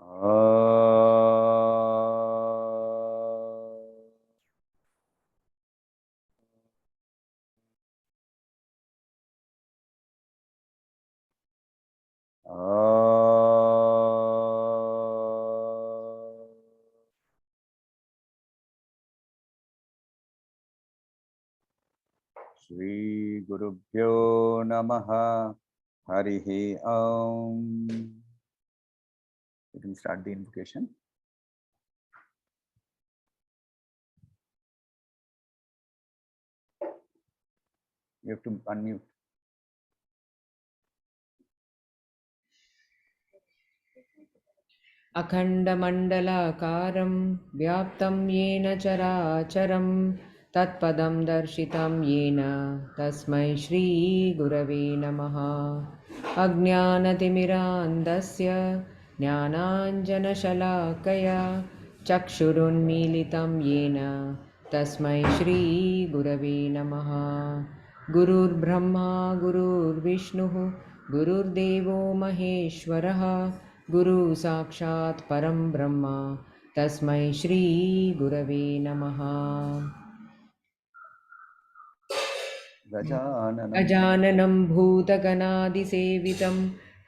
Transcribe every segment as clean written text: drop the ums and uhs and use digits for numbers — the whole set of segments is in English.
Shri Gurubhyo Namaha Harihi Om. You can start the invocation. You have to unmute. अखण्डमण्डलाकारं व्याप्तं येन चराचरं तत्पदं दर्शितं येन तस्मै श्रीगुरवे नमः। अज्ञानतिमिरान्धस्य ज्ञानाञ्जनशलाकया चक्षुरुन्मीलितं येन तस्मै श्रीगुरवे नमः। गुरुर्ब्रह्मा गुरुर्विष्णुः गुरुर्देवो महेश्वरः गुरु साक्षात् परं ब्रह्म तस्मै श्री गुरवे नमः। गजाननं भूतगणादिसेवितं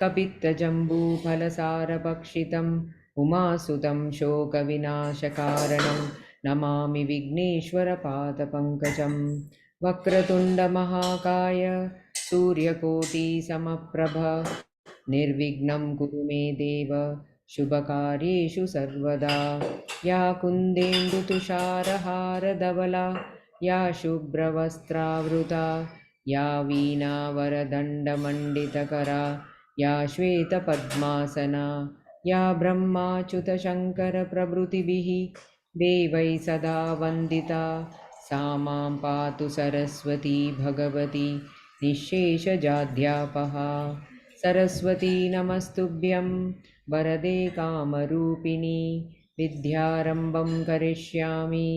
कपित्तजम्बूफलसारभक्षितम् उमासुतं शोकविनाशकारणं नमामि विघ्नेश्वरपादपङ्कजं। वक्रतुण्डमहाकाय सूर्यकोटिसमप्रभ निर्विघ्नं कुरु मे देव शुभकार्येषु सर्वदा। या कुन्देन्दुतुषारहारधवला या शुभ्रवस्त्रावृता या वीणावरदण्डमण्डितकरा या श्वेतपद्मासना या ब्रह्माच्युतशङ्करप्रभृतिभिः देवैः सदा वन्दिता सा मां पातु सरस्वती भगवती निःशेषजाड्यापहा। सरस्वती नमस्तुभ्यं वरदे कामरूपिणी विद्यारम्भं करिष्यामि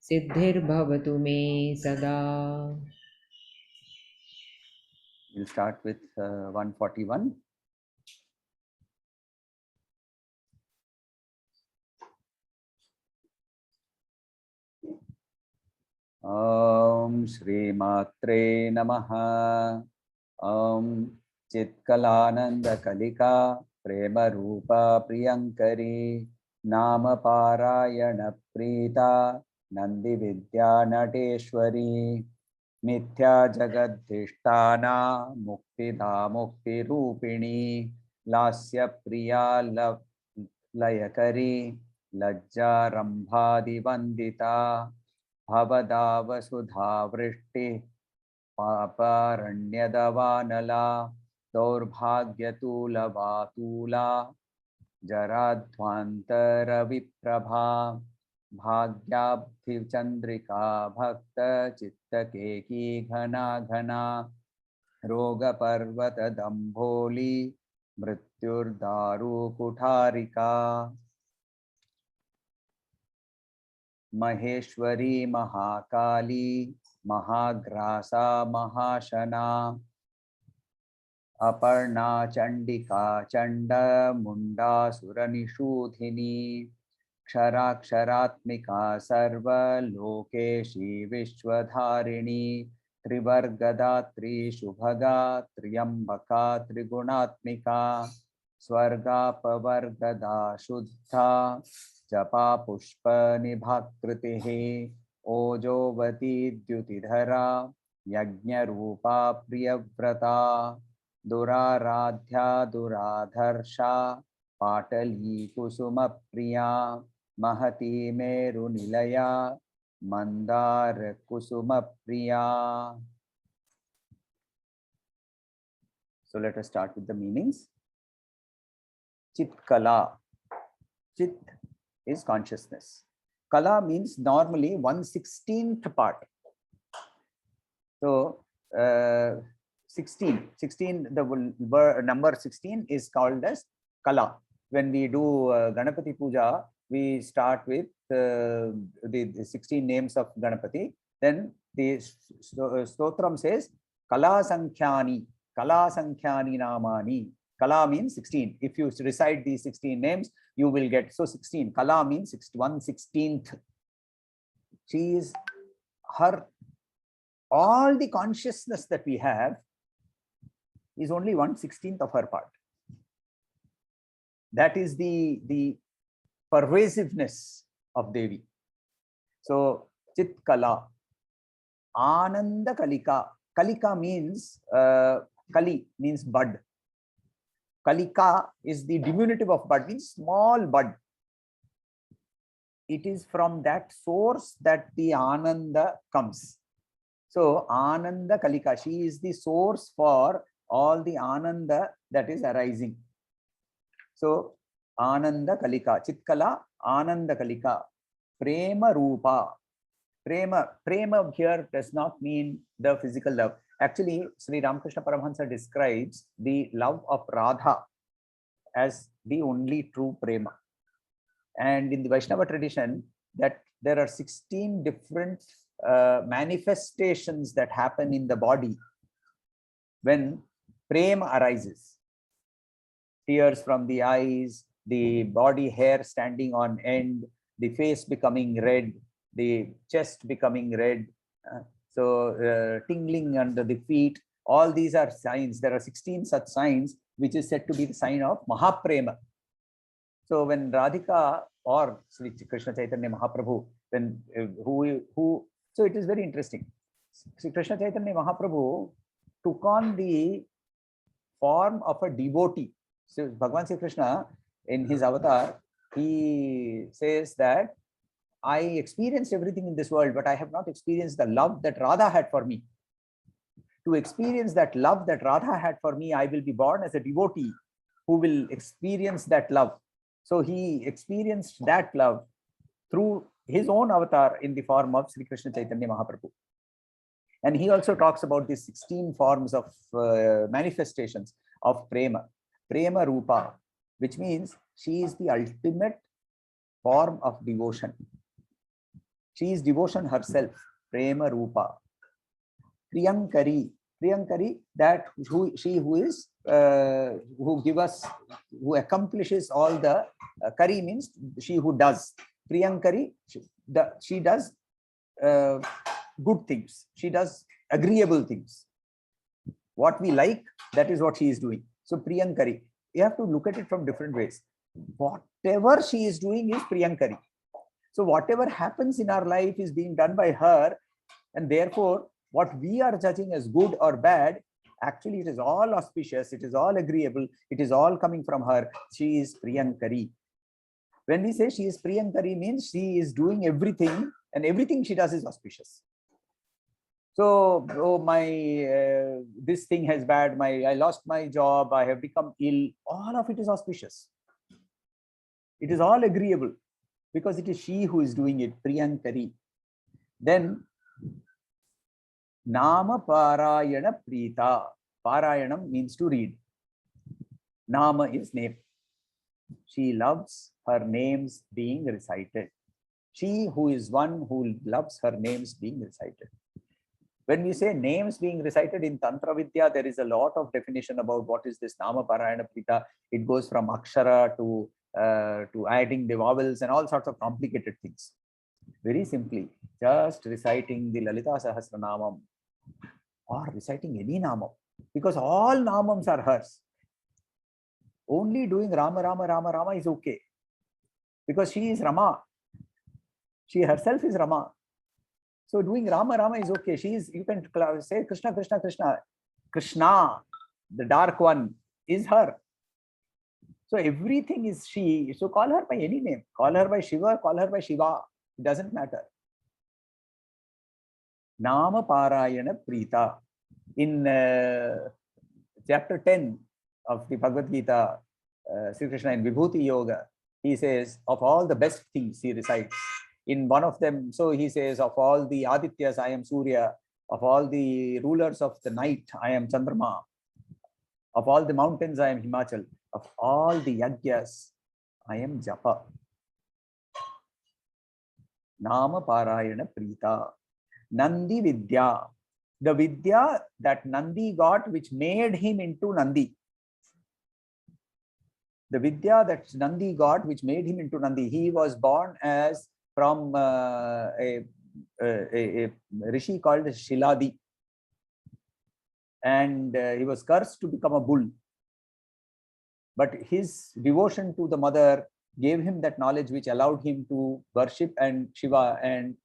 सिद्धिर्भवतु मे सदा। We'll start with 141. Om Shri Matre Namaha. Om Chitkalananda Kalika Prema Rupa Priyankari Nama Parayana Prita Nandi Vidya Nateshwari Mithya Jagadhishtana Muktida Mukti Rupini Lasya Priya Layakari Lajja Rambhadi Vandita Bhavadava Vrishti Paparanyadavanala Daurbhagyatula Vatula Jaradhvantara Viprabha Bhagyabdhi Chandrika Bhakta Chitta Keki Ghana Ghana Roga Parvata Dambholi Mrityur Daru Kutharika Maheshwari Mahakali Mahagrasa Mahashana Aparna Chandika Chanda Munda Suranishudhini Ksharatmika Sarva Lokeshi Vishwadharini Trivargadatri Shubhaga Triyambaka Trigunatmika Swarga Pavargada Shuddha Japa Pushpa Nibhakritihi Ojovati Dyutidhara Yajna Rupa Priyavrata Duraradhya Duradharsha Patali Kusuma Priya Mahati Meru Nilaya Mandar Kusuma Priya. So let us start with the meanings. Chit Kala. Chit is consciousness. Kala means normally 1/16th part. So 16, the number 16 is called as Kala. When we do Ganapati Puja, we start with the 16 names of Ganapati. Then the Stotram says Kala Sankhyani Namani. Kala means 16. If you recite these 16 names, you will get, so 16. Kala means 1/16th. She is her, all the consciousness that we have is only 1/16th of her part. That is the pervasiveness of Devi. So Chit Kala, Ananda Kalika. Kalika means Kali means bud. Kalika is the diminutive of bud, means small bud. It is from that source that the Ananda comes. So Ananda Kalika, she is the source for all the Ananda that is arising. So Ananda Kalika, Chitkala, Ananda Kalika, Prema Rupa. Prema here does not mean the physical love. Actually, Sri Ramakrishna Paramahansa describes the love of Radha as the only true prema. And in the Vaishnava tradition, that there are 16 different manifestations that happen in the body when prema arises. Tears from the eyes, the body hair standing on end, the face becoming red, the chest becoming red, tingling under the feet. All these are signs. There are 16 such signs, which is said to be the sign of Mahaprema. So when Radhika or Sri Krishna Chaitanya Mahaprabhu, when so it is very interesting. Sri Krishna Chaitanya Mahaprabhu took on the form of a devotee. So Bhagavan Sri Krishna, in his avatar, he says that I experienced everything in this world, but I have not experienced the love that Radha had for me. To experience that love that Radha had for me, I will be born as a devotee who will experience that love. So he experienced that love through his own avatar in the form of Sri Krishna Chaitanya Mahaprabhu. And he also talks about these 16 forms of manifestations of Prema. Prema Rupa, which means she is the ultimate form of devotion. She is devotion herself, Prema Rupa. Priyankari, that she who is, who accomplishes all the, Kari means she who does. Priyankari, she does good things. She does agreeable things. What we like, that is what she is doing. So Priyankari, you have to look at it from different ways. Whatever she is doing is Priyankari. So whatever happens in our life is being done by her, and therefore what we are judging as good or bad, actually it is all auspicious, it is all agreeable, it is all coming from her. She is Priyankari. When we say she is Priyankari, means she is doing everything, and everything she does is auspicious. So, this thing has bad, I lost my job, I have become ill, all of it is auspicious. It is all agreeable because it is she who is doing it, Priyankari. Then Nama Parayana Prita. Parayanam means to read. Nama is name. She loves her names being recited. She who is one who loves her names being recited. When we say names being recited in Tantra Vidya, there is a lot of definition about what is this Nama Parayana Prita. It goes from Akshara to adding the vowels and all sorts of complicated things. Very simply, just reciting the Lalita Sahasranama or reciting any Namam, because all Namams are hers. Only doing Rama, Rama, Rama, Rama is okay, because she is Rama. She herself is Rama. So doing Rama, Rama is okay. She is, you can say Krishna, Krishna, Krishna. Krishna, the dark one, is her. So everything is she. So call her by any name. Call her by Shiva, call her by Shiva. It doesn't matter. Nama Parayana Prita. In chapter 10 of the Bhagavad Gita, Sri Krishna in Vibhuti Yoga, he says, of all the best things he recites. In one of them, so he says, of all the Adityas, I am Surya. Of all the rulers of the night, I am Chandrama. Of all the mountains, I am Himachal. Of all the Yagyas, I am Japa. Nama Parayana Prita. Nandi Vidya. The Vidya that Nandi got, which made him into Nandi. The Vidya that Nandi got, which made him into Nandi, he was born as from a rishi called Shiladi. And he was cursed to become a bull. But his devotion to the mother gave him that knowledge which allowed him to worship and Shiva, and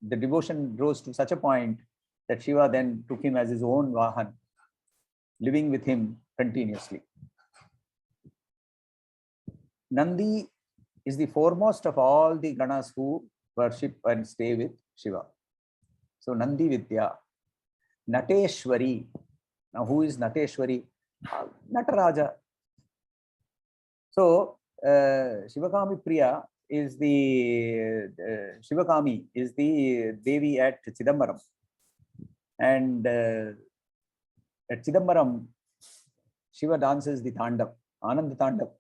the devotion rose to such a point that Shiva then took him as his own Vahan, living with him continuously. Nandi is the foremost of all the Ganas who worship and stay with Shiva. So Nandi Vidya. Nateshwari. Now who is Nateshwari? Nataraja. So Shivakami Priya is the Shivakami is the Devi at Chidambaram, and at Chidambaram Shiva dances the Tandav, Ananda Tandav,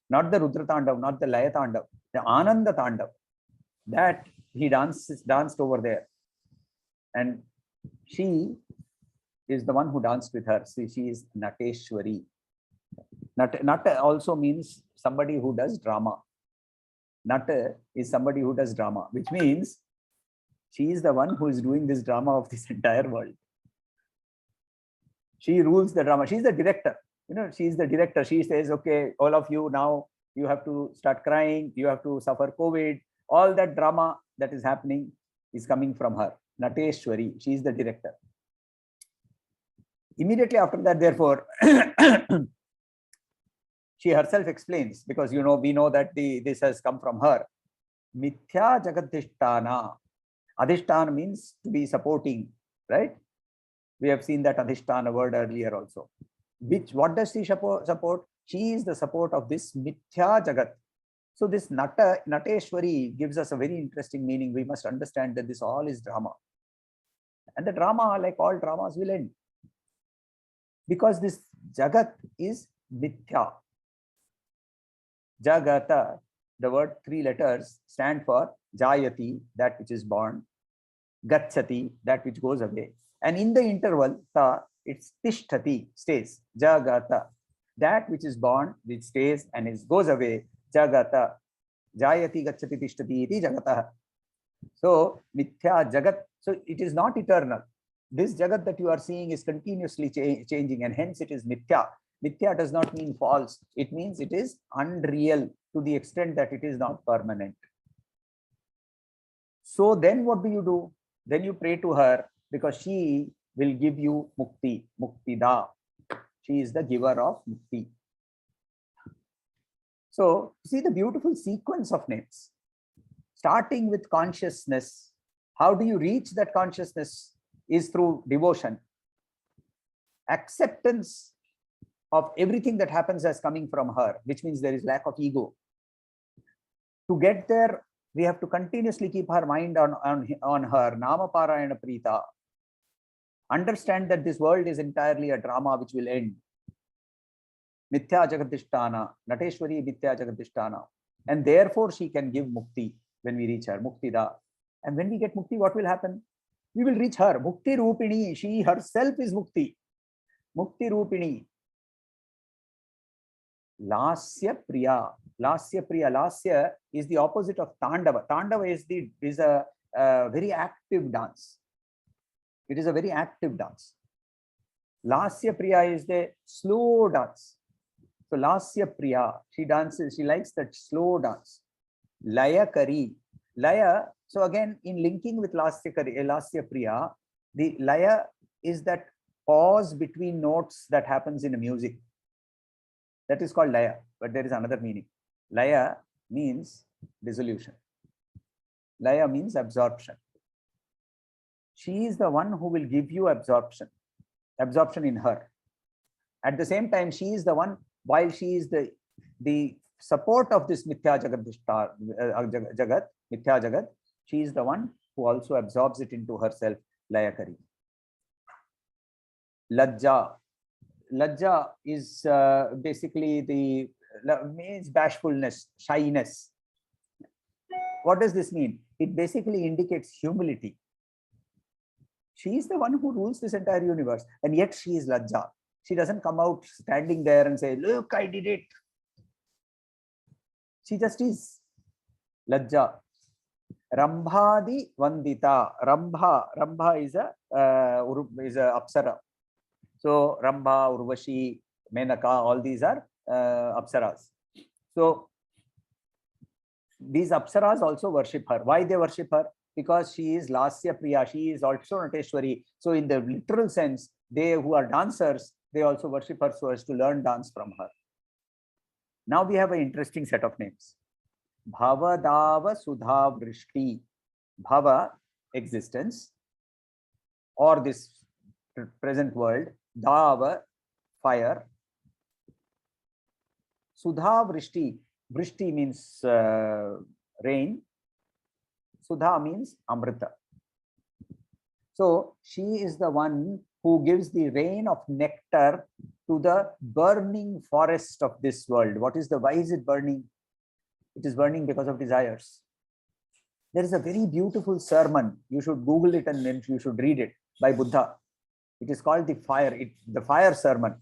not the Rudra Tandav, not the Laya Tandav, the Ananda Tandav that he danced over there, and she is the one who danced with her. See, she is Nateshwari. Nata also means somebody who does drama. Nata is somebody who does drama, which means she is the one who is doing this drama of this entire world. She rules the drama. She is the director. You know, she is the director. She says, okay, all of you now, you have to start crying. You have to suffer COVID. All that drama that is happening is coming from her. Nateshwari. She is the director. Immediately after that, therefore, she herself explains, because we know that this has come from her. Mithya Jagadhishtana. Adhishtana means to be supporting, right? We have seen that Adhishtana word earlier also. What does she support? She is the support of this Mithya Jagat. So this Nateshwari gives us a very interesting meaning. We must understand that this all is drama. And the drama, like all dramas, will end. Because this Jagat is Mithya. Jagata, the word 3 letters stand for Jayati, that which is born, Gachati, that which goes away. And in the interval, it's Tishtati, stays, Jagata, that which is born, which stays and goes away, Jagata, Jayati, Gachati, Tishtati, iti Jagata. So, Mithya Jagat, so it is not eternal. This Jagat that you are seeing is continuously changing, and hence it is Mithya. Mithya does not mean false. It means it is unreal to the extent that it is not permanent. So then what do? Then you pray to her, because she will give you mukti, muktida. She is the giver of mukti. So see the beautiful sequence of names. Starting with consciousness. How do you reach that consciousness? Is through devotion. Acceptance of everything that happens as coming from her, which means there is lack of ego. To get there, we have to continuously keep our mind on her, Nama Parayana Prita. Understand that this world is entirely a drama which will end. Mithya Jagadhishtana, Nateshwari Mithya Jagadhishtana. And therefore she can give mukti when we reach her, muktida. And when we get mukti, what will happen? We will reach her. Mukti Rupini, she herself is mukti. Mukti Rupini. Lasya Priya. Lasya Priya. Lasya is the opposite of Tandava. Tandava is a very active dance. It is a very active dance. Lasya Priya is the slow dance. So Lasya Priya, she dances, she likes that slow dance. Laya Kari. Laya, so again, in linking with Lasya Priya, the Laya is that pause between notes that happens in a music. That is called Laya, but there is another meaning. Laya means dissolution. Laya means absorption. She is the one who will give you absorption in her. At the same time, she is the one, while she is the support of this Mithya Jagat, Mithya Jagat, she is the one who also absorbs it into herself, Layakari. Lajja. Lajja is basically means bashfulness, shyness. What does this mean? It basically indicates humility. She is the one who rules this entire universe, and yet she is Lajja. She doesn't come out standing there and say, look, I did it. She just is. Lajja. Rambhadi Vandita. Rambha is a Apsara. So Rambha, Urvashi, Menaka, all these are Apsaras. So these Apsaras also worship her. Why they worship her? Because she is Lasya Priya. She is also Nateshwari. So in the literal sense, they who are dancers, they also worship her so as to learn dance from her. Now we have an interesting set of names. Bhavadava Sudha Vrishti. Bhava, existence, or this present world. Dava, fire. Sudha Vrishti. Vrishti means rain. Sudha means Amrita. So she is the one who gives the rain of nectar to the burning forest of this world. Why is it burning? It is burning because of desires. There is a very beautiful sermon. You should Google it and then you should read it by Buddha. It is called the fire sermon.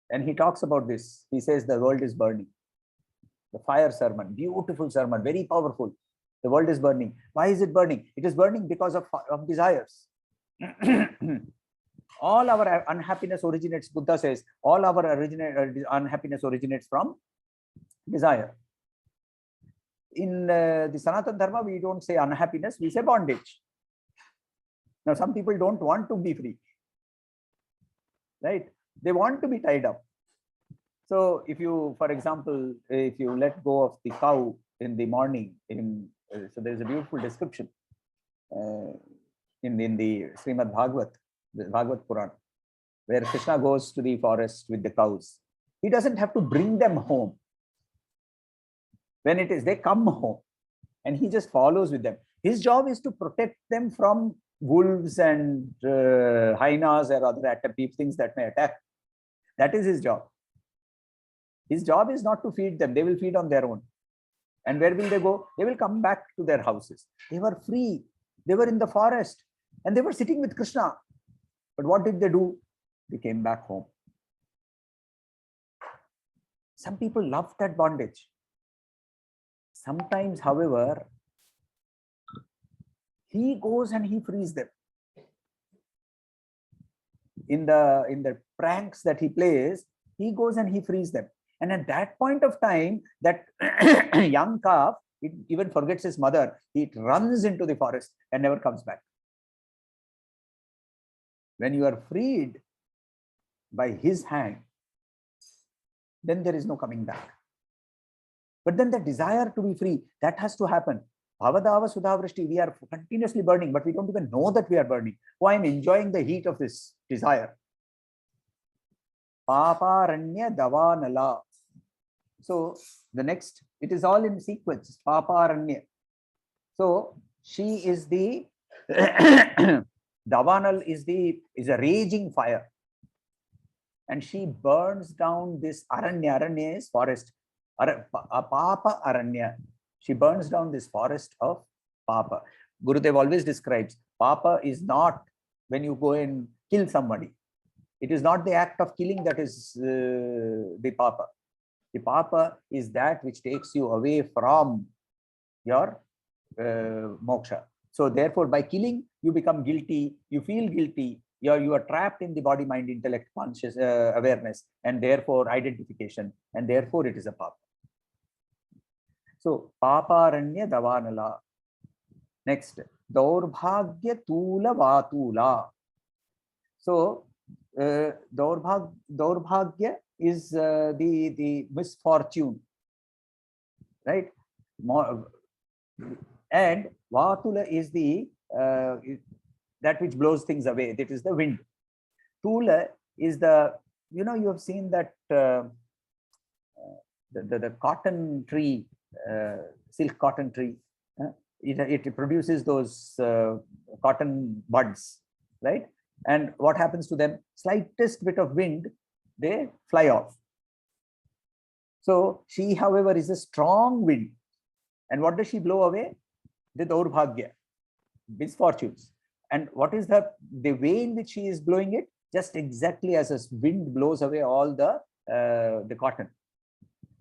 And he talks about this. He says the world is burning. The fire sermon, beautiful sermon, very powerful. The world is burning. Why is it burning? It is burning because of desires. All our unhappiness originates, Buddha says, all our unhappiness originates from desire. In the Sanatana Dharma, we don't say unhappiness, we say bondage. Now, some people don't want to be free, right? They want to be tied up. So if you, for example, if you let go of the cow in the morning, so there's a beautiful description in the Srimad Bhagavat, the Bhagavat Puran, where Krishna goes to the forest with the cows. He doesn't have to bring them home. When it is, they come home and he just follows with them. His job is to protect them from wolves and hyenas or other things that may attack. That is his job. His job is not to feed them. They will feed on their own. And where will they go? They will come back to their houses. They were free. They were in the forest and they were sitting with Krishna. But what did they do? They came back home. Some people love that bondage. Sometimes, however, he goes and he frees them. In the pranks that he plays, he goes and he frees them. And at that point of time, that young calf, it even forgets his mother. It runs into the forest and never comes back. When you are freed by his hand, then there is no coming back. But then the desire to be free, that has to happen. Bhavadava Sudha Vrishti, we are continuously burning, but we don't even know that we are burning. Oh, I'm enjoying the heat of this desire. Paparanya Davanala. So the next, it is all in sequence. Paparanya. So she is the Davanal is a raging fire. And she burns down this Aranya. Aranya is forest. Papa Aranya. She burns down this forest of Papa. Gurudev always describes Papa is not when you go and kill somebody. It is not the act of killing that is the Papa. The Papa is that which takes you away from your moksha. So therefore, by killing, you become guilty, you feel guilty, you are trapped in the body, mind, intellect, conscious awareness, and therefore identification, and therefore it is a Papa. So, Paparanya Davanala. Next, Daurbhagya Tula Vatula. So, Daurbhagya is the misfortune, right? And Vatula is the that which blows things away. That is the wind. Tula is the, you have seen that the cotton tree, silk cotton tree. It produces those cotton buds, right? And what happens to them? Slightest bit of wind, they fly off. So she, however, is a strong wind. And what does she blow away? The Daurbhagya, misfortunes. And what is the way in which she is blowing it? Just exactly as a wind blows away all the cotton.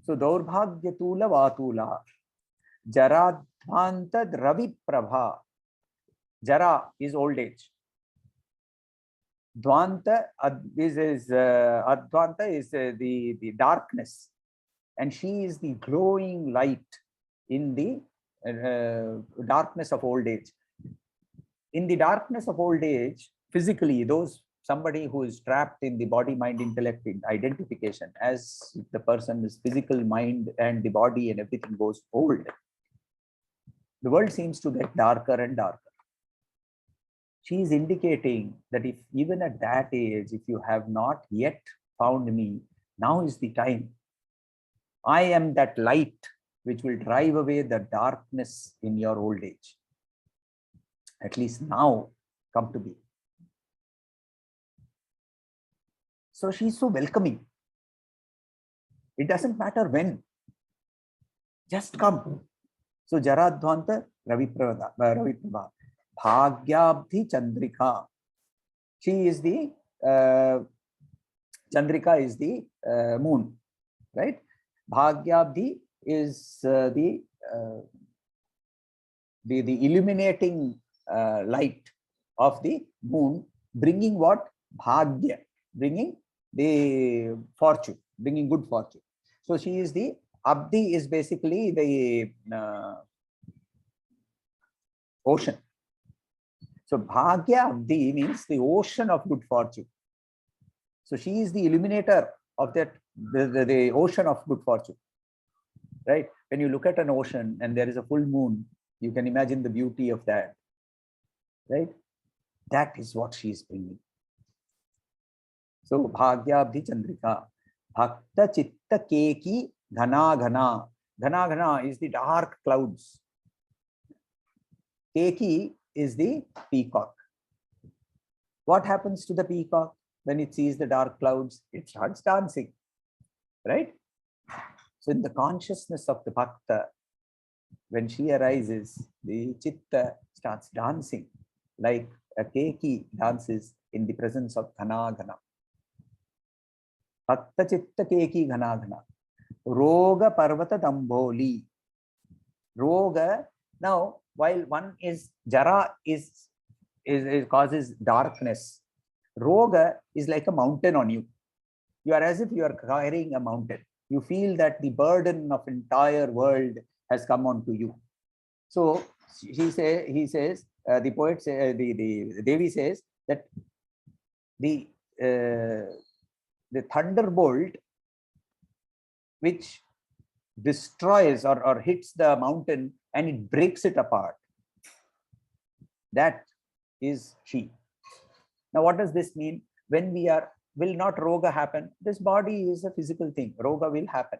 So Daurbhagyatula Vatula, Jaradhvanta Ravi Prabha. Jara is old age. Dvanta Advanta is the darkness, and she is the glowing light in the darkness of old age. In the darkness of old age, physically, somebody who is trapped in the body, mind, intellect identification, as the person is physical, mind, and the body and everything goes old, the world seems to get darker and darker. She is indicating that if even at that age, if you have not yet found me, now is the time. I am that light which will drive away the darkness in your old age. At least now, come to me. So she's so welcoming. It doesn't matter when. Just come. So Jaradhvanta Ravi Prabha. Bhagyabdhi Chandrika. She is the Chandrika is the moon, right? Bhagyabdhi is the illuminating light of the moon, bringing what? Bhagya, bringing the fortune, bringing good fortune. So she is the Abdi is basically the ocean. So Bhagya Abdi means the ocean of good fortune. So she is the illuminator of that, the ocean of good fortune, right? When you look at an ocean and there is a full moon, you can imagine the beauty of that, right? That is what she is bringing. So Bhagya Abdi Chandrika. Bhakta Chitta Keki Ghana Ghana. Ghana Ghana is the dark clouds. Keki is the peacock. What happens to the peacock when it sees the dark clouds? It starts dancing, right? So in the consciousness of the bhakta, when she arises, the chitta starts dancing like a keki dances in the presence of Ghana Ghana. Bhakta Chitta Keki Ghana Ghana. Roga Parvata Damboli. Roga. Now, while one is Jara is causes darkness, Roga is like a mountain on you. You are as if you are carrying a mountain. You feel that the burden of entire world has come onto you. So he says, the poet says, the Devi says that the thunderbolt which destroys or hits the mountain and it breaks it apart, that is she. Now, what does this mean? When we are, will not roga happen? This body is a physical thing. Roga will happen,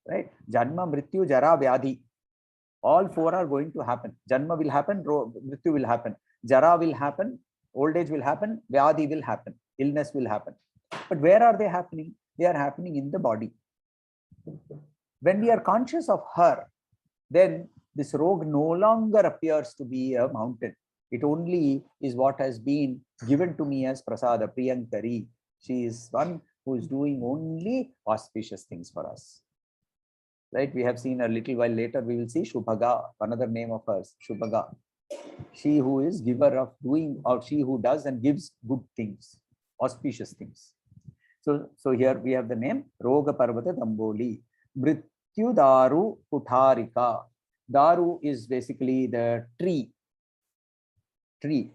right? Janma, Mrityu, Jara, Vyadhi. All four are going to happen. Janma will happen, Mrityu will happen, Jara will happen, old age will happen, Vyadhi will happen, illness will happen. But where are they happening? They are happening in the body. When we are conscious of her, then this rogue no longer appears to be a mountain. It only is what has been given to me as prasada, Priyankari. She is one who is doing only auspicious things for us. Right? We have seen a little while later, we will see Shubhaga, another name of hers, Shubhaga. She who is giver of doing, or she who does and gives good things, auspicious things. So here we have the name Roga Parvata Damboli. Mrityu Daru Kutharika. Daru is basically the tree.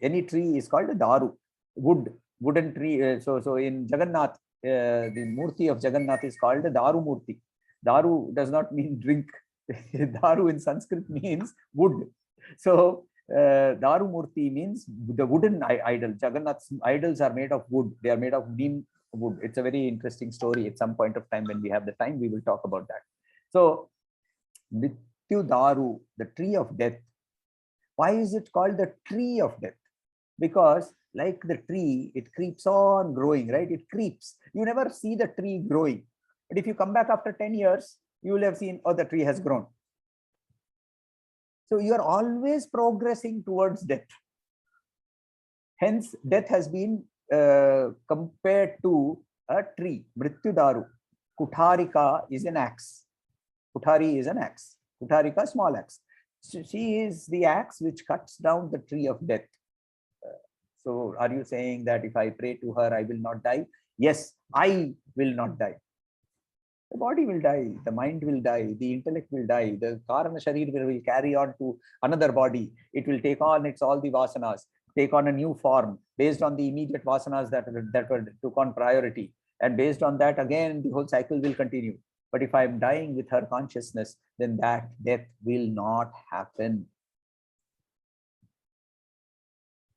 Any tree is called a daru, wooden tree. So in Jagannath, the murti of Jagannath is called a daru murti. Daru does not mean drink. Daru in Sanskrit means wood. So daru murti means the wooden idol. Jagannath's idols are made of wood. They are made of neem wood. It's a very interesting story. At some point of time, when we have the time, we will talk about that. So Nityu Daru, the tree of death. Why is it called the tree of death? Because like the tree, it keeps on growing, right? It creeps. You never see the tree growing. But if you come back after 10 years, you will have seen, oh, the tree has grown. So you are always progressing towards death. Hence, death has been compared to a tree. Mrityu Daru. Kutharika is an axe. Kuthari is an axe. Kutharika, small axe. So she is the axe which cuts down the tree of death. So are you saying that if I pray to her, I will not die? Yes, I will not die. The body will die, the mind will die, the intellect will die, the Karana Sharir will carry on to another body. It will take on all the vasanas, take on a new form based on the immediate vasanas that were took on priority. And based on that, again, the whole cycle will continue. But if I am dying with her consciousness, then that death will not happen.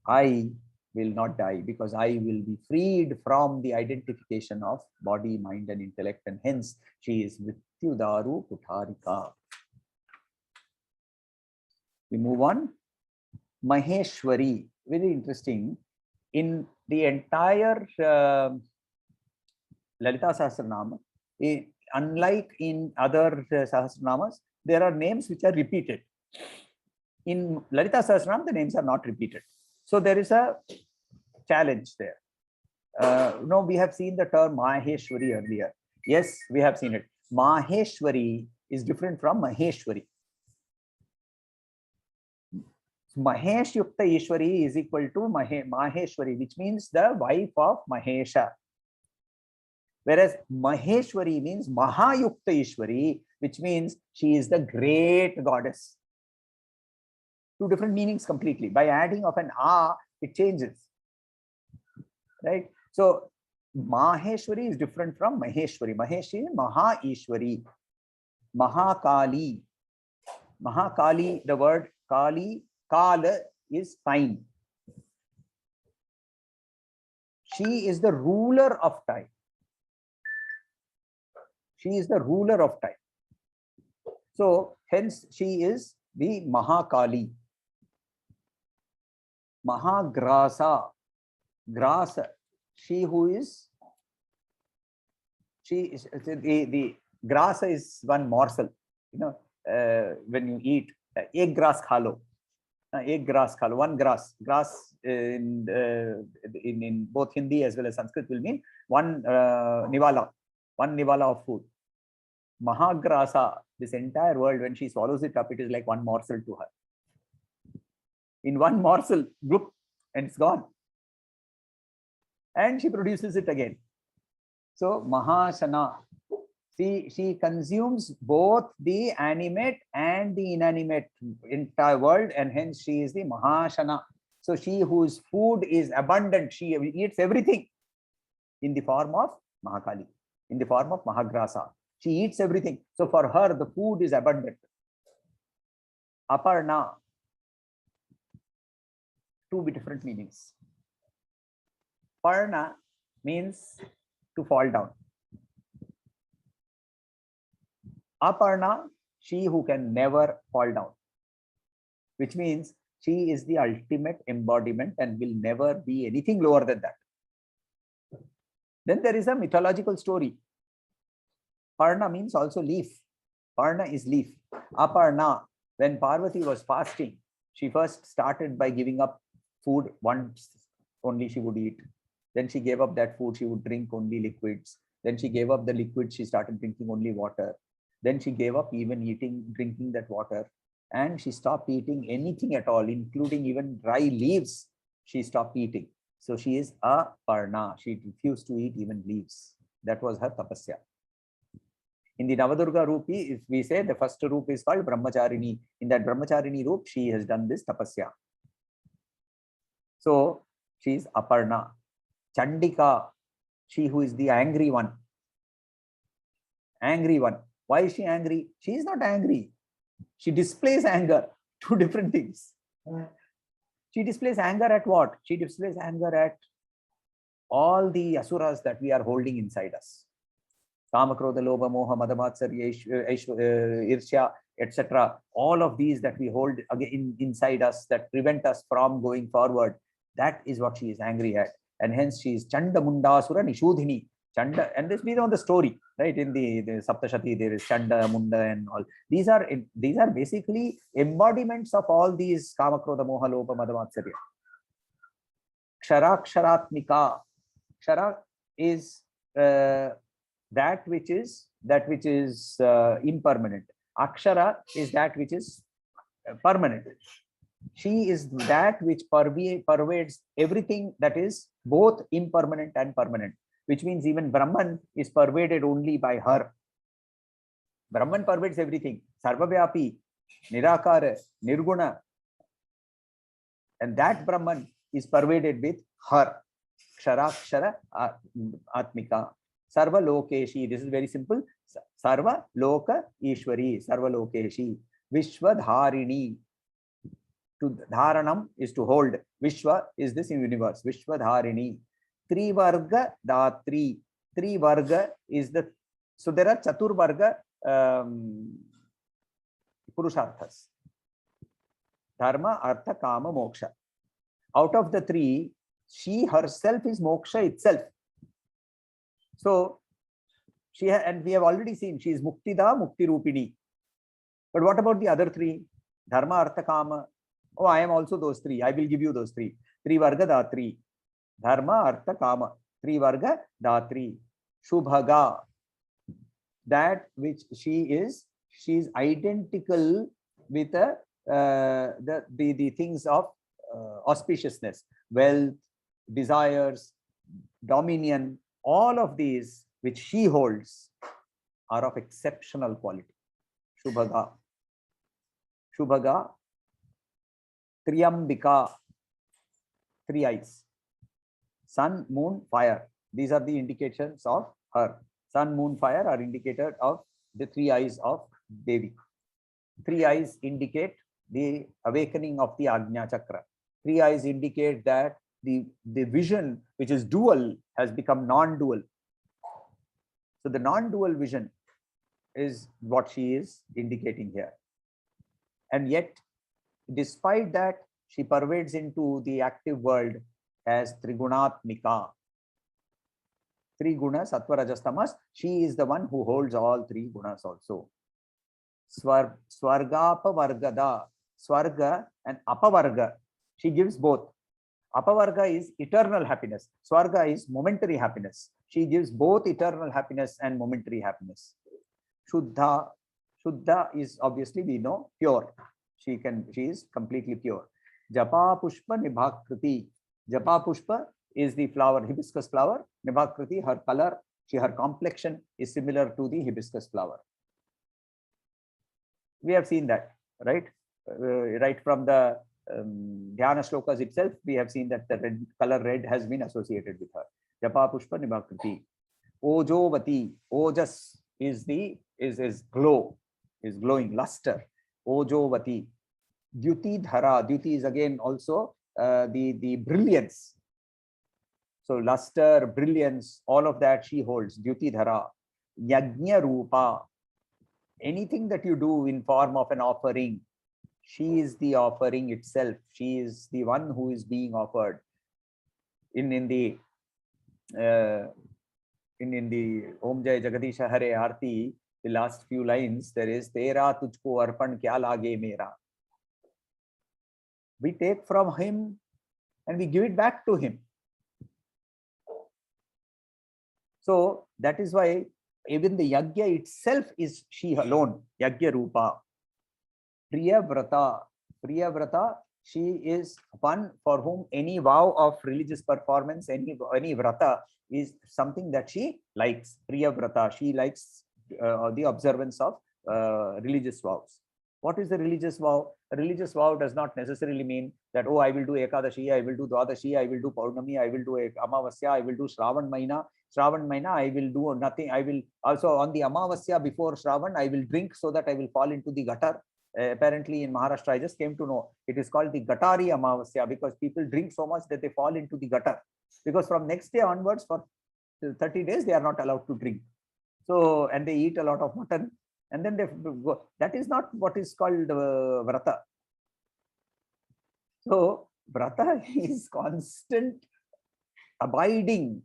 I will not die because I will be freed from the identification of body, mind, and intellect, and hence she is Mrityudaru Kutharika. We move on. Maheshwari, very interesting. In the entire Lalita Sahasranama, unlike in other Sahasranamas, there are names which are repeated. In Lalita Sahasranama, the names are not repeated. So there is a challenge there. No, we have seen the term Maheshwari earlier. Yes, we have seen it. Maheshwari is different from Maheshwari. Mahesh Yukta Ishwari is equal to Maheshwari, which means the wife of Mahesha. Whereas Maheshwari means Mahayukta Ishwari, which means she is the great goddess. Two different meanings completely. By adding of an A, it changes. Right? So Maheshwari is different from Maheshwari. Maheshwari is Maha Ishwari. Mahakali. Mahakali, the word Kali, Kala is time. She is the ruler of time. She is the ruler of time. So hence she is the Mahakali. Mahagrasa. Grasa. She is the grasa is one morsel. You know, when you eat egg grass khalo. Egg grass khalo, one grass. Grass in both Hindi as well as Sanskrit will mean one nivala of food. Mahagrasa, this entire world, when she swallows it up, it is like one morsel to her. In one morsel, group, and it's gone. And she produces it again. So Mahashana, she consumes both the animate and the inanimate entire world, and hence she is the Mahashana. So she whose food is abundant, she eats everything in the form of Mahakali, in the form of Mahagrasa. She eats everything. So for her, the food is abundant. Aparna, two different meanings. Parna means to fall down. Aparna, she who can never fall down, which means she is the ultimate embodiment and will never be anything lower than that. Then there is a mythological story. Parna means also leaf. Parna is leaf. Aparna, when Parvati was fasting, she first started by giving up food. Once only she would eat. Then she gave up that food, she would drink only liquids. Then she gave up the liquids, she started drinking only water. Then she gave up even drinking that water. And she stopped eating anything at all, including even dry leaves. She stopped eating. So she is a Parna. She refused to eat even leaves. That was her tapasya. In the Navadurga Rupi, if we say the first Roop is called Brahmacharini, in that Brahmacharini Roop, she has done this tapasya. So she is Aparna. Chandika, she who is the angry one. Angry one. Why is she angry? She is not angry. She displays anger. Two different things. She displays anger at what? She displays anger at all the asuras that we are holding inside us. Kama, Krodha, Lobha, Moha, Madhamatsarya, Irshya, etc. All of these that we hold inside us that prevent us from going forward. That is what she is angry at. And hence she is Chanda Mundasura Nishudhini. Chanda, and this we know the story, right? In the Saptashati, there is Chanda, Munda, and all. These are basically embodiments of all these Kama, Krodha, Moha, Lobha, Madhamatsarya. Kshara, Ksharatmika. Kshara is that which is impermanent. Akshara is that which is permanent. She is that which pervades everything that is both impermanent and permanent, which means even Brahman is pervaded only by her. Brahman pervades everything. Sarvavyapi, Nirakara, Nirguna. And that Brahman is pervaded with her. Ksharakshara Atmika. Sarva Lokeshi. This is very simple. Sarva Loka Ishwari. Sarva Lokeshi. Vishwadharini. To dharanam is to hold. Vishwa is this universe. Vishwadharini. Trivarga Datri. Trivarga is the. So there are Chaturvarga Purusharthas. Dharma, Artha, Kama, Moksha. Out of the three, she herself is Moksha itself. So she and we have already seen she is Muktida, Mukti Rupini. But what about the other three? Dharma, Artha, Kama. Oh, I am also those three. I will give you those three. Trivarga Datri. Dharma, Artha, Kama. Trivarga Datri. Shubhaga. That which she is identical with the things of auspiciousness, wealth, desires, dominion. All of these which she holds are of exceptional quality. Shubhaga. Shubhaga. Triyambika. Three eyes. Sun, moon, fire. These are the indications of her. Sun, moon, fire are indicated of the three eyes of Devi. Three eyes indicate the awakening of the Ajna Chakra. Three eyes indicate that the vision, which is dual, has become non-dual. So the non-dual vision is what she is indicating here. And yet, despite that, she pervades into the active world as Trigunatmika. Three gunas, sattva, rajas, tamas. She is the one who holds all three gunas also. Swarga Apavargada. Swarga and Apavarga. She gives both. Apavarga is eternal happiness. Swarga is momentary happiness. She gives both eternal happiness and momentary happiness. Shuddha. Shuddha is obviously, we know, pure. She is completely pure. Japa Pushpa Nibhakriti. Japa Pushpa is the flower, hibiscus flower. Nibhakriti, her color, her complexion is similar to the hibiscus flower. We have seen that, right? Right from the Dhyana shlokas itself, we have seen that the color red has been associated with her. Japa Pushpa Nibhakriti. Ojovati. Ojas is glow, is glowing, luster. Ojovati. Dyuti Dhara. Dyuti is again also the brilliance. So luster, brilliance, all of that she holds. Dyuti Dhara. Yajna Rupa. Anything that you do in form of an offering, she is the offering itself. She is the one who is being offered. In the Om Jai Jagadisha Hare Aarti, the last few lines, there is Tera tujko arpan kya lage mera. We take from him and we give it back to him. So that is why even the Yagya itself is she alone. Yagya Rupa. Priya Vrata. Priya Vrata, she is one for whom any vow of religious performance, any Vrata is something that she likes. Priya Vrata. She likes the observance of religious vows. What is the religious vow? A religious vow does not necessarily mean that, oh, I will do Ekadashi, I will do Dwadashi, I will do Paurnami, I will do Amavasya, I will do Shravan Maina. Shravan Maina, I will do nothing. I will also on the Amavasya before Shravan, I will drink so that I will fall into the gutter. Apparently in Maharashtra, I just came to know it is called the Gatari Amavasya because people drink so much that they fall into the gutter. Because from next day onwards, for 30 days, they are not allowed to drink. So, and they eat a lot of mutton. And then they go. That is not what is called Vrata. So, Vrata is constant abiding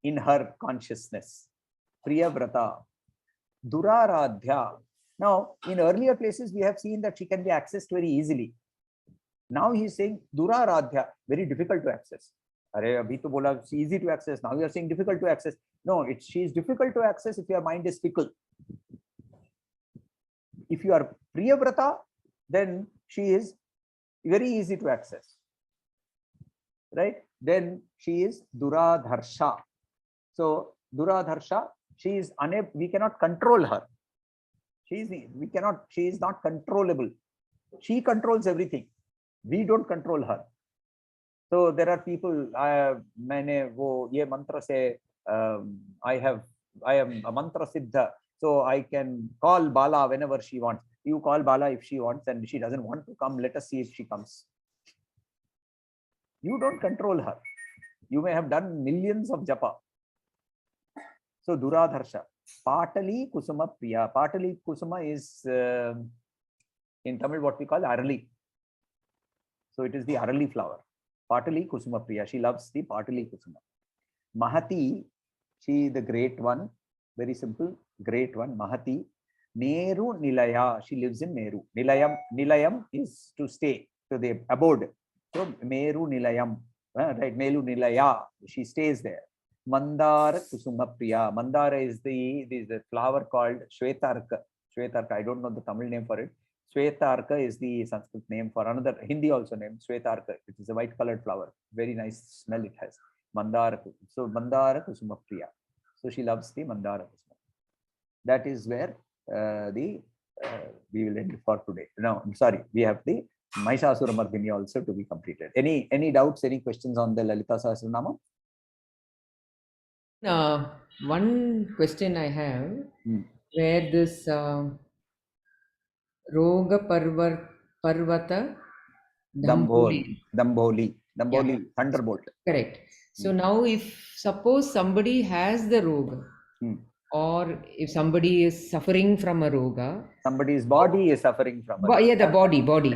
in her consciousness. Priya Vrata. Duraradhya. Now, in earlier places, we have seen that she can be accessed very easily. Now he is saying Duraradhya, very difficult to access. Arey, abhi to bola, easy to access. Now we are saying difficult to access. No, she is difficult to access if your mind is fickle. If you are Priyavrata, then she is very easy to access. Right? Then she is Duradharsha. So Duradharsha, she is unable, we cannot control her. She is not controllable. She controls everything. We don't control her. So there are people, मैंने वो ये मंत्र से I am a mantra siddha, so I can call Bala whenever she wants. You call Bala if she wants, and she doesn't want to come, let us see if she comes. You don't control her. You may have done millions of japa. So Duradharsha. Patali Kusuma Priya. Patali Kusuma is in Tamil what we call Arali. So it is the Arali flower. Patali Kusuma Priya. She loves the Patali Kusuma. Mahati, she the great one. Very simple, great one. Mahati. Neru Nilaya. She lives in Neru. Nilayam is to stay, to the abode. So Meru Nilayam. Right, Melu Nilaya. She stays there. Mandara Kusuma Priya. Mandara is the flower called Shvetarka. Shvetarka, I don't know the Tamil name for it. Shvetarka is the Sanskrit name for another Hindi also name, Shvetarka. It is a white colored flower. Very nice smell it has. Mandara. So Mandara Kusuma Priya. So she loves the Mandara Kusuma. That is where we will end for today. No, I'm sorry. We have the Mahishasura Mardini also to be completed. Any doubts, any questions on the Lalita Sahasranama? One question I have, where this Roga Parvata Damboli. Damboli, Yeah. thunderbolt. Correct. So now if suppose somebody has the Roga, or if somebody is suffering from a Roga. Somebody's body is suffering from a Yeah, the body. body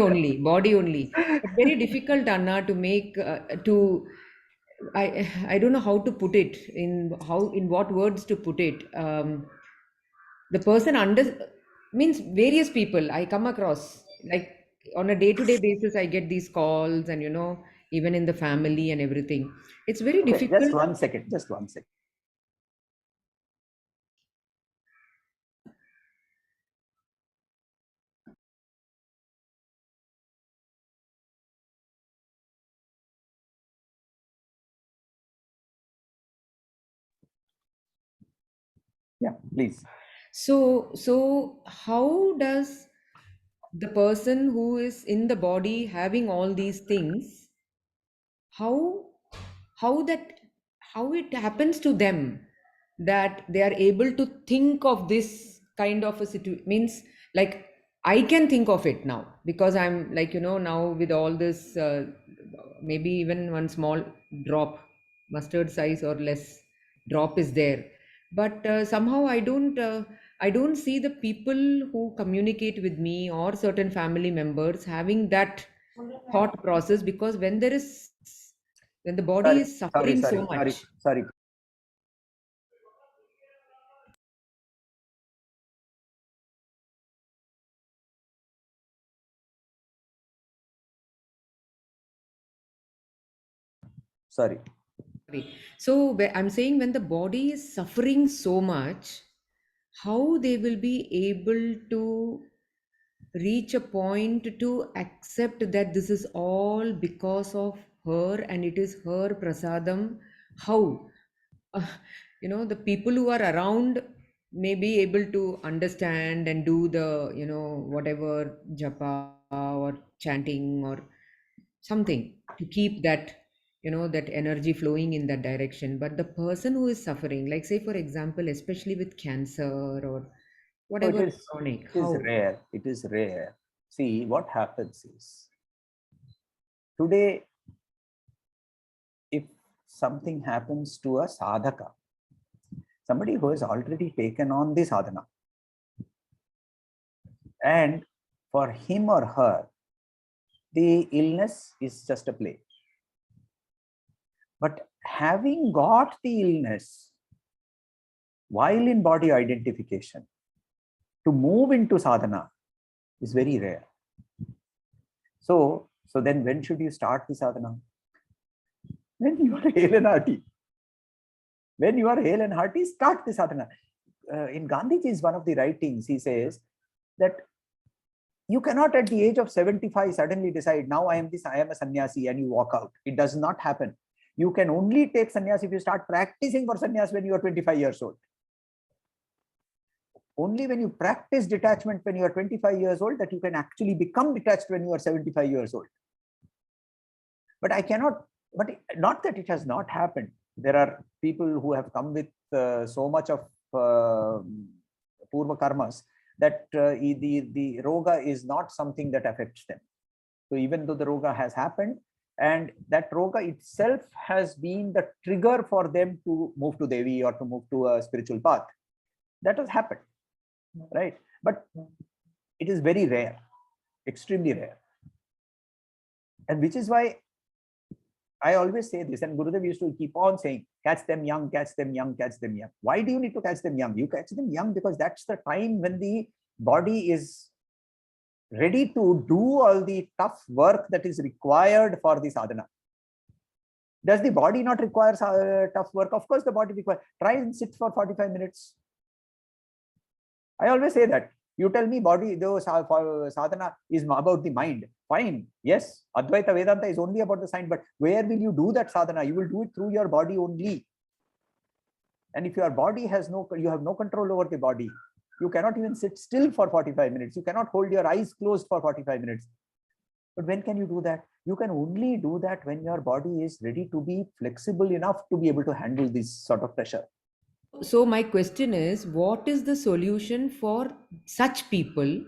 only. But very difficult, Anna, to make, I don't know how to put it, in what words to put it. The person means various people I come across, like on a day-to-day basis, I get these calls, and even in the family and everything. It's very difficult. Just one second. Yeah, please. So how does the person who is in the body having all these things, how it happens to them that they are able to think of this kind of a situation? Means, like, I can think of it now because I'm like, now with all this, maybe even one small drop, mustard size or less drop is there, but somehow I don't see the people who communicate with me or certain family members having that thought process, because when the body is suffering so much. Sorry. So I'm saying, when the body is suffering so much, how they will be able to reach a point to accept that this is all because of her and it is her prasadam? How? uh, the people who are around may be able to understand and do the whatever japa or chanting or something to keep that that energy flowing in that direction. But the person who is suffering, like, say for example, especially with cancer or So whatever chronic, it is how? rare. It is rare. See, what happens is, today, if something happens to a sadhaka, somebody who has already taken on the sadhana, and for him or her, the illness is just a play. But having got the illness while in body identification, to move into sadhana is very rare. So then when should you start the sadhana? When you are hale and hearty. When you are hale and hearty, start the sadhana. In Gandhiji's one of the writings, he says that you cannot at the age of 75 suddenly decide, now I am a sannyasi, and you walk out. It does not happen. You can only take sannyas if you start practicing for sannyas when you are 25 years old. Only when you practice detachment when you are 25 years old that you can actually become detached when you are 75 years old. But I cannot, but not that it has not happened. There are people who have come with so much of purva karmas that the roga is not something that affects them. So even though the roga has happened, and that roga itself has been the trigger for them to move to Devi or to move to a spiritual path, that has happened, right? But it is very rare, extremely rare. And which is why I always say this, and Gurudev used to keep on saying, catch them young, catch them young, catch them young. Why do you need to catch them young? You catch them young because that's the time when the body is ready to do all the tough work that is required for the sadhana. Does the body not require tough work? Of course, the body requires. Try and sit for 45 minutes. I always say that. You tell me body, though sadhana is about the mind. Fine. Yes, Advaita Vedanta is only about the mind, but where will you do that sadhana? You will do it through your body only. And if your body has you have no control over the body, you cannot even sit still for 45 minutes. You cannot hold your eyes closed for 45 minutes. But when can you do that? You can only do that when your body is ready to be flexible enough to be able to handle this sort of pressure. So my question is, what is the solution for such people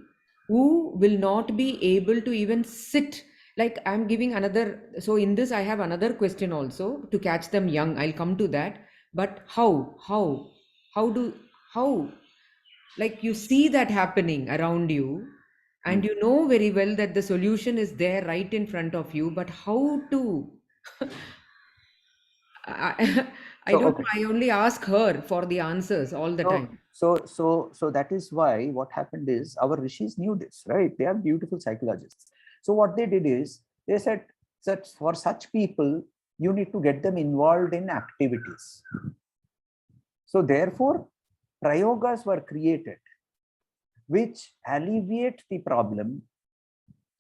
who will not be able to even sit? Like I'm giving another, so in this I have another question also to catch them young. I'll come to that. But how, like you see that happening around you and you know very well that the solution is there right in front of you, but how to? I, I So, don't okay. know. I only ask her for the answers all the time. So that is why what happened is our rishis knew this, right? They are beautiful psychologists. So what they did is they said that for such people, you need to get them involved in activities. So therefore, prayogas were created, which alleviate the problem,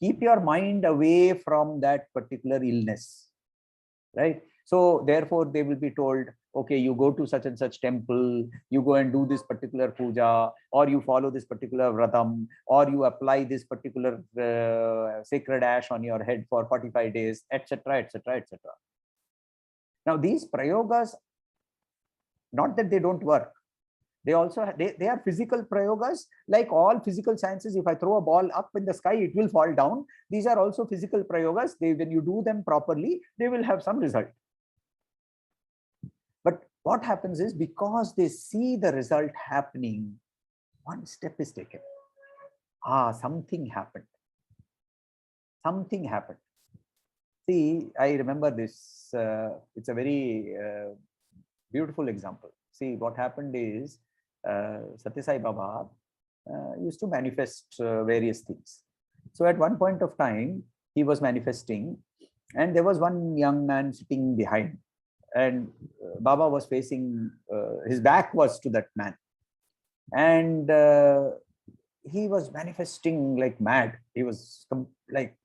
keep your mind away from that particular illness, right? So therefore they will be told, okay, you go to such and such temple, you go and do this particular puja, or you follow this particular vratam, or you apply this particular sacred ash on your head for 45 days, etc., etc., etc. Now these prayogas, not that they don't work, they also they are physical prayogas. Like all physical sciences, if I throw a ball up in the sky, it will fall down. These are also physical prayogas. When you do them properly, they will have some result. But what happens is, because they see the result happening, one step is taken. Something happened. Something happened. See, I remember this. It's a very beautiful example. See, what happened is, Satya Sai Baba used to manifest various things. So at one point of time, he was manifesting, and there was one young man sitting behind, and Baba was facing, his back was to that man, and he was manifesting like mad. He was like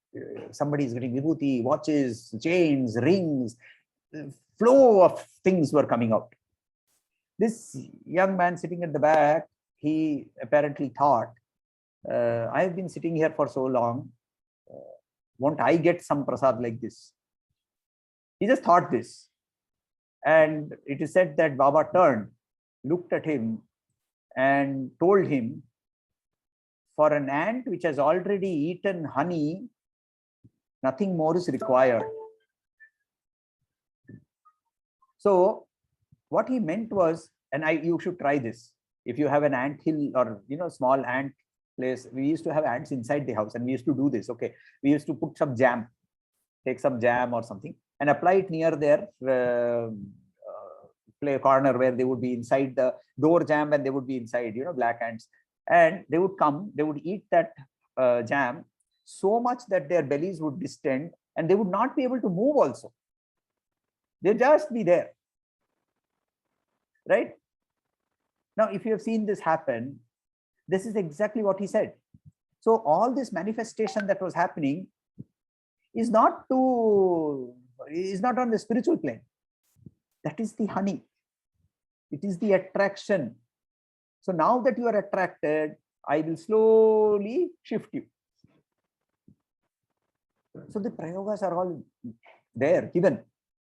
somebody is getting vibhuti, watches, chains, rings, flow of things were coming out. This young man sitting at the back, he apparently thought, I've been sitting here for so long, won't I get some prasad like this? He just thought this. And it is said that Baba turned, looked at him, and told him, for an ant which has already eaten honey, nothing more is required. So what he meant was, and you should try this. If you have an ant hill or small ant place, we used to have ants inside the house, and we used to do this. Okay, we used to put some jam, take some jam or something, and apply it near their play corner where they would be inside the door jam, and they would be inside, black ants, and they would come, they would eat that jam so much that their bellies would distend, and they would not be able to move also. They'd just be there. right? Now, if you have seen this happen, this is exactly what he said. So all this manifestation that was happening is not on the spiritual plane. That is the honey. It is the attraction. So now that you are attracted, I will slowly shift you. So the prayogas are all there, given,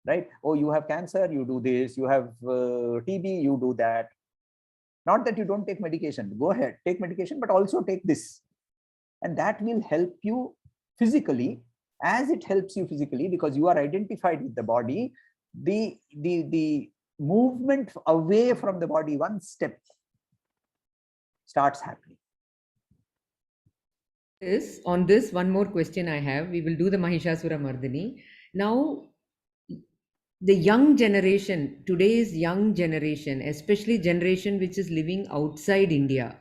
right? Oh, you have cancer, you do this. You have TB, you do that. Not that you don't take medication. Go ahead, take medication, but also take this. And that will help you physically. As it helps you physically, because you are identified with the body, the movement away from the body, one step, starts happening. On this, one more question I have. We will do the Mahishasura Mardini. Now, the young generation, today's young generation, especially generation which is living outside India,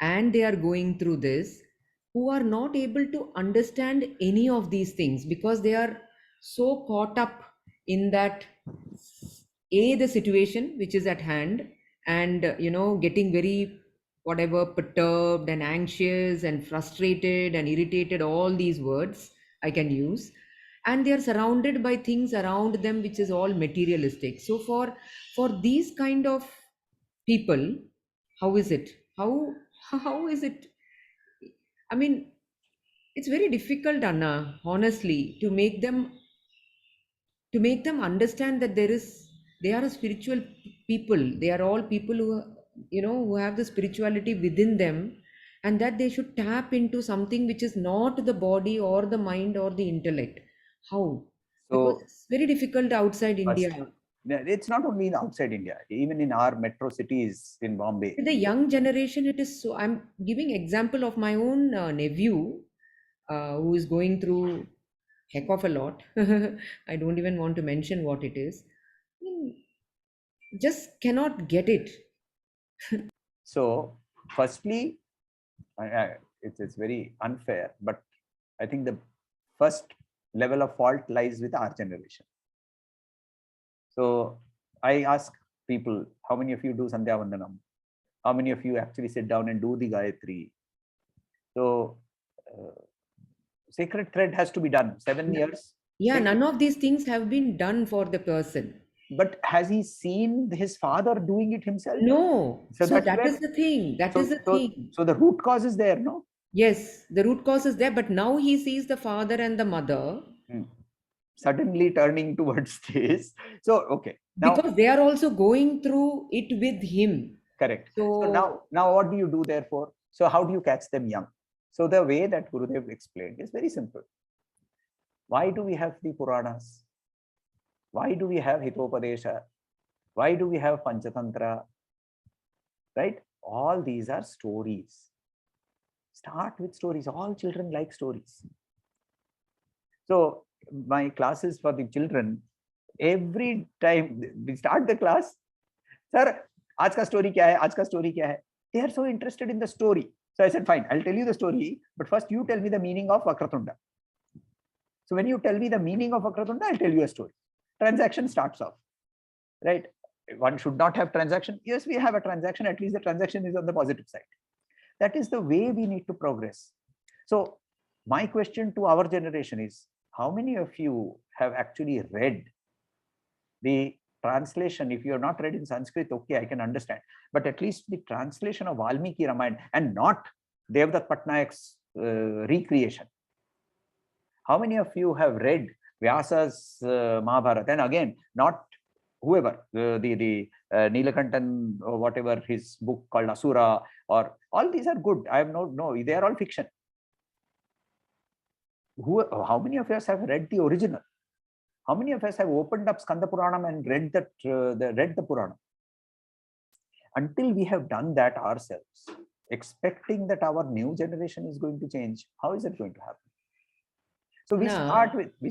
and they are going through this, who are not able to understand any of these things because they are so caught up in that, the situation which is at hand, and getting very whatever perturbed and anxious and frustrated and irritated, all these words I can use, and they are surrounded by things around them which is all materialistic. So for these kind of people, how is it, how is it, I mean, it's very difficult, Anna, honestly, to make them understand that they are a spiritual people. They are all people who have the spirituality within them, and that they should tap into something which is not the body or the mind or the intellect. How? Because So it's very difficult outside first, India. it's not only in outside India, even in our metro cities in Bombay. With the young generation, it is so. I'm giving example of my own nephew, who is going through heck of a lot. I don't even want to mention what it is. I mean, just cannot get it. So firstly, it's very unfair, but I think the first level of fault lies with our generation. So I ask people, how many of you do Sandhya Vandanam? How many of you actually sit down and do the Gayatri? So sacred thread has to be done. 7 years. Yeah, Sacred. none of these things have been done for the person. But has he seen his father doing it himself? No. So So that's that where. is the thing. That is the thing. So the root cause is there, no? Yes, the root cause is there, but now he sees the father and the mother. Suddenly turning towards this. So, okay. Now, Because they are also going through it with him. correct. So So now what do you do therefore? So how do you catch them young? So the way that Gurudev explained is very simple. Why do we have the Puranas? Why do we have Hitopadesha? Why do we have Panchatantra? Right? All these are stories. Start with stories. All children like stories. So my classes for the children, every time we start the class, sir, आज का story क्या है? आज का story क्या है? They are so interested in the story. So I said, fine, I'll tell you the story, but first you tell me the meaning of Vakratunda. So when you tell me the meaning of Vakratunda, I'll tell you a story. Transaction starts off, right? One should not have transaction. Yes, we have a transaction. At least the transaction is on the positive side. That is the way we need to progress. So my question to our generation is, how many of you have actually read the translation? If you have not read in Sanskrit, okay, I can understand. But at least the translation of Valmiki Ramayana and not Devdutt Patnaik's recreation. How many of you have read Vyasa's Mahabharata? And again, not whoever, the Neelakantan or whatever his book called Asura, or all these are good. I have no, they are all fiction. How many of us have read the original? How many of us have opened up Skanda Puranam and read the Purana? Until we have done that ourselves, expecting that our new generation is going to change, how is it going to happen? So we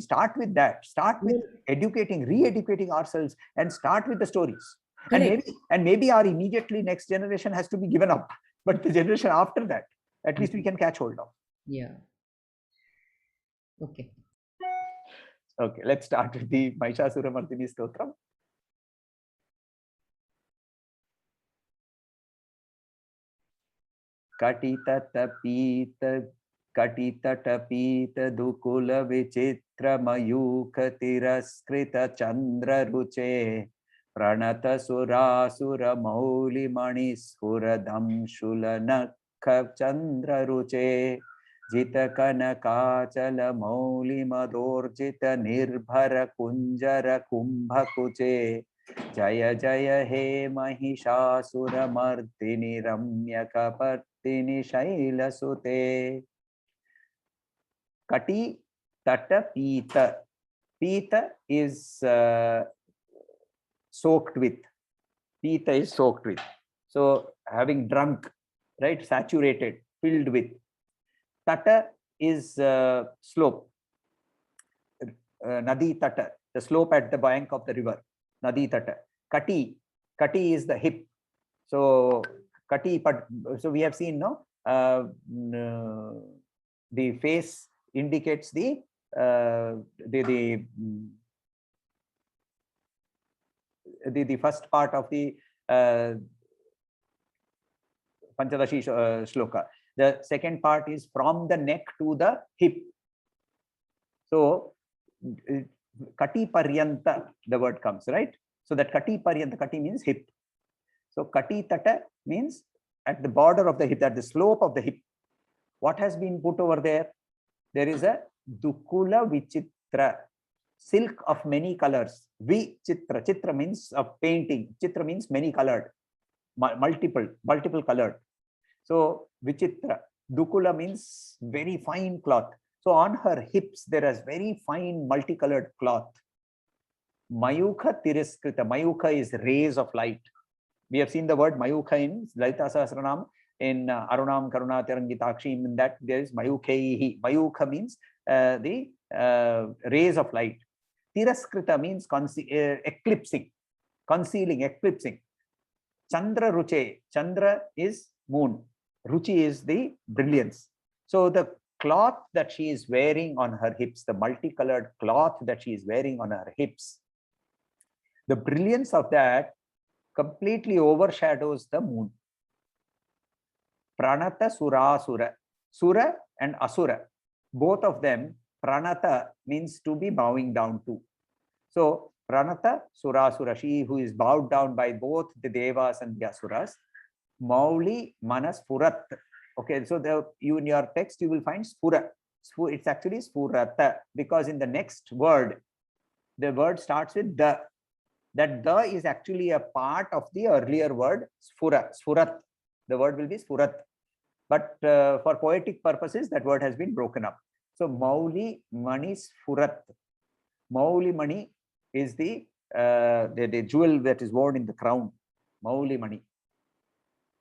start with that. Start with educating, re-educating ourselves, and start with the stories. correct. And maybe our immediately next generation has to be given up, but the generation after that, at least we can catch hold of. Yeah. Okay. Okay, let's start with the Mahishasura Mardini Stotram. Katita tapita dukula vichitra mayuka tiraskrita chandra ruche pranata surasura mauli maniskura damshula nakha chandra ruche jita kanakachala mauli madorjita nirbhara kunjara kumbha kuche jaya jaya he mahishasura mardini ramya kapartini shaila sute. Kati tata pita. Pita is soaked with. Pita is soaked with. So having drunk, right? Saturated, filled with. Tata is slope. Nadi tata, the slope at the bank of the river. Nadi tata. Kati. Kati is the hip. So Kati, so we have seen, no? The face indicates the first part of the Panchadashi shloka. The second part is from the neck to the hip. So Kati Paryanta, the word comes, right? So that Kati Paryanta, Kati means hip. So Kati Tata means at the border of the hip, at the slope of the hip. What has been put over there? There is a Dukula Vichitra, silk of many colors. Vichitra, Chitra means of painting. Chitra means many colored, multiple colored. So Vichitra, Dukula means very fine cloth. So on her hips, there is very fine multicolored cloth. Mayukha Tiriskrita. Mayukha is rays of light. We have seen the word Mayukha in Lalita Sahasranama, in Arunam Karuna Tarangitakshi, in that there is Mayukaihi. Mayukha means the rays of light. Tiraskrita means eclipsing, concealing, eclipsing. Chandra Ruche. Chandra is moon. Ruchi is the brilliance. So the cloth that she is wearing on her hips, the multicolored cloth that she is wearing on her hips, the brilliance of that completely overshadows the moon. Pranata Surasura. Sura and Asura, both of them, Pranata means to be bowing down to. So Pranata Surasura, she who is bowed down by both the Devas and the Asuras. Mauli Manas Furat. Okay, so you in your text you will find Spura. It's actually Spurata, because in the next word, the word starts with the. That the is actually a part of the earlier word Sphura, Sphurat. The word will be Sphurat. But for poetic purposes, that word has been broken up. So Mauli Mani Sphurat. Mauli Mani is the jewel that is worn in the crown. Mauli Mani.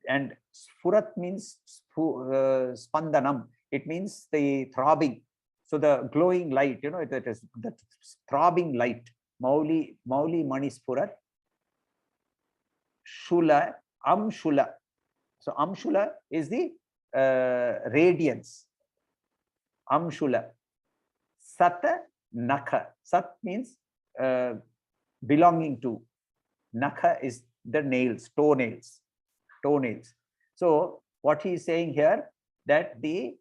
And Sphurat means Spandanam. It means the throbbing. So the glowing light, you know, it is the throbbing light. Mauli Mani Sphurat. Shula, Amshula. So Amshula is the radiance. Amshula. Sata Nakha. Sat means belonging to. Nakha is the nails, toenails. Toenails. So what he is saying here, that the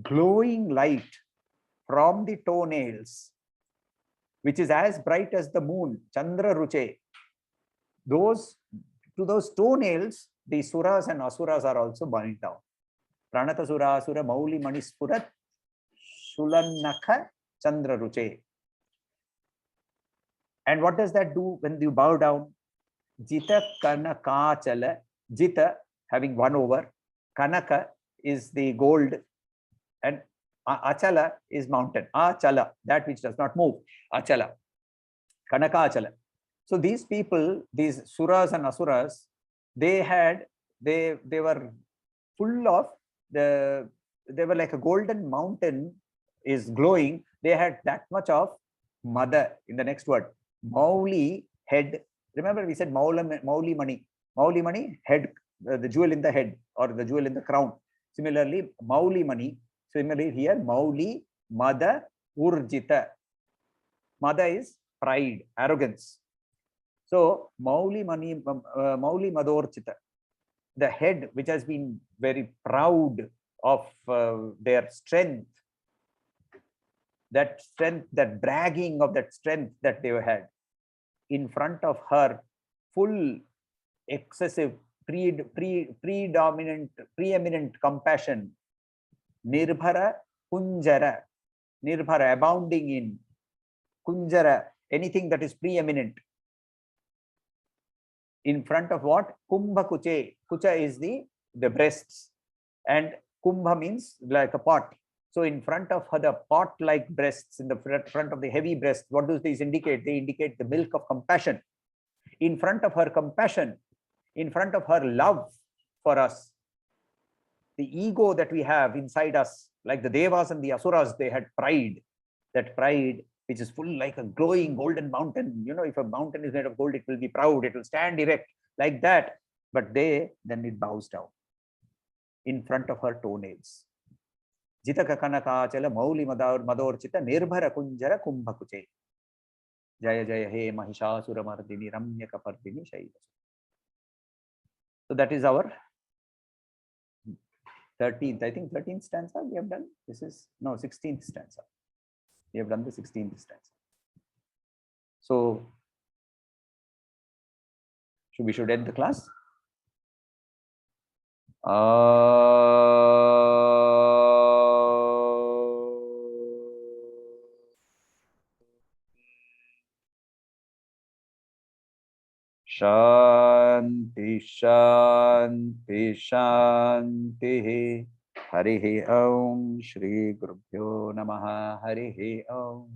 glowing light from the toenails, which is as bright as the moon, Chandra Ruche, to those toenails, the Suras and Asuras are also burning down. Pranata Sura Asura Mauli Manispurat Sulannakha Chandra Ruche. And what does that do when you bow down? Jita Kanakachala. Jita, having won over. Kanaka is the gold. And Achala is mountain. Achala, that which does not move. Achala. Kanaka Achala. So these people, these Suras and Asuras, they were full of they were like a golden mountain is glowing. They had that much of mother in the next word. Mauli, head. Remember we said Mauli Mani. Mauli Mani, head, the jewel in the head or the jewel in the crown. Similarly, Mauli Mani. Similarly here, Mauli, Mada, Urjita. Mada is pride, arrogance. So Mauli Mani, Mauli Madorchita. the head which has been very proud of their strength, that strength, that bragging of that strength that they had, in front of her, full, excessive, preeminent compassion, nirbhara kunjara, nirbhara, abounding in, kunjara, anything that is preeminent. In front of what? Kumbha kuche. Kucha is the breasts, and kumbha means like a pot. So in front of her, the pot-like breasts, in the front of the heavy breasts, what do these indicate? They indicate the milk of compassion. In front of her compassion, in front of her love for us, the ego that we have inside us, like the devas and the asuras, they had pride. That pride which is full like a glowing golden mountain. You know, if a mountain is made of gold, it will be proud, it will stand erect like that. But then it bows down in front of her toenails. Jitaka kanakachala mauli madorchita nirbhara kunjara kumbhakuche. Jaya Jaya He Mahishasura Mardini Ramya Kapardini Shaila. So that is our 13th, I think 13th stanza we have done. This is, no, 16th stanza. We have done the 16th stanza. So, we should end the class. Shanti, Shanti, Shanti. Harihi Om, Shri Gurubhyo Namaha, Harihi Om.